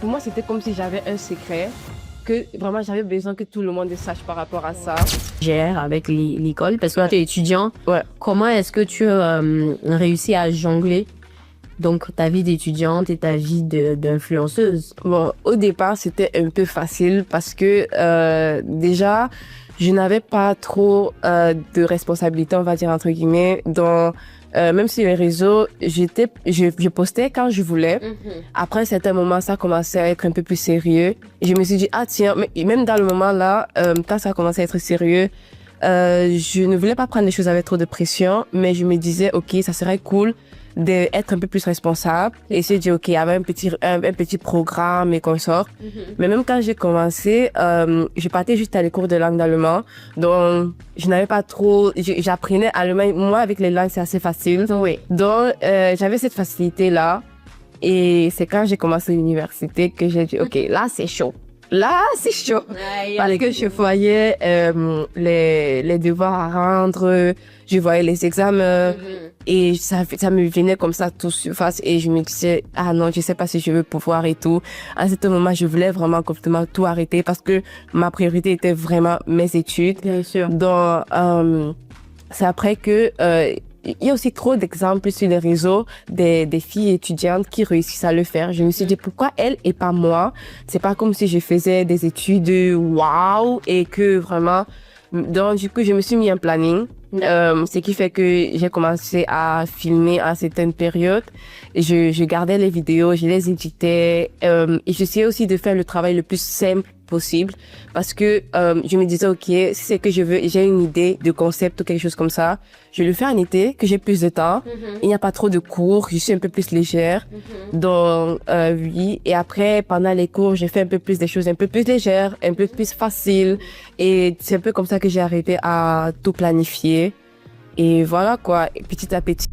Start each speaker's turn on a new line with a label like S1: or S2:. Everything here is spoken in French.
S1: pour moi, c'était comme si j'avais un secret, que vraiment j'avais besoin que tout le monde sache par rapport à ça.
S2: Gère avec l'école parce que tu es étudiant.
S1: Ouais.
S2: Comment est-ce que tu réussis à jongler donc ta vie d'étudiante et ta vie d'influenceuse?
S1: Bon, au départ, c'était un peu facile parce que déjà, je n'avais pas trop de responsabilité, on va dire entre guillemets, dans même sur les réseaux, je postais quand je voulais. Après un certain moment, ça commençait à être un peu plus sérieux. Et je me suis dit, ah tiens, mais même dans le moment là, quand ça a commencé à être sérieux, je ne voulais pas prendre les choses avec trop de pression, mais je me disais, ok, ça serait cool d'être un peu plus responsable et se dire, ok, il y avait un petit programme et consorts. Mais même quand j'ai commencé, je partais juste à les cours de langue d'allemand. Donc, je n'avais pas trop, j'apprenais allemand. Moi, avec les langues, c'est assez facile.
S2: Oui.
S1: Donc, j'avais cette facilité-là. Et c'est quand j'ai commencé l'université que j'ai dit, ok, là, c'est chaud. Là, c'est chaud. Parce que je voyais les devoirs à rendre, je voyais les examens et ça me venait comme ça tout surface et je me disais, ah non, je sais pas si je veux pouvoir et tout. À ce moment, je voulais vraiment complètement tout arrêter parce que ma priorité était vraiment mes études.
S2: Bien sûr.
S1: Donc, c'est après que il y a aussi trop d'exemples sur les réseaux des filles étudiantes qui réussissent à le faire. Je me suis dit, pourquoi elle et pas moi? C'est pas comme si je faisais des études waouh et que vraiment... Donc, du coup, je me suis mis un planning. Ce qui fait que j'ai commencé à filmer à certaines périodes. Et je gardais les vidéos, je les éditais. Et j'essayais aussi de faire le travail le plus simple possible parce que je me disais, ok, si c'est que je veux, j'ai une idée de concept ou quelque chose comme ça, je vais le faire en été, que j'ai plus de temps. Il n'y a pas trop de cours, je suis un peu plus légère. Donc, oui. Et après, pendant les cours, j'ai fait un peu plus des choses un peu plus légères, un peu plus faciles. Et c'est un peu comme ça que j'ai arrêté à tout planifier. Et voilà quoi, petit à petit.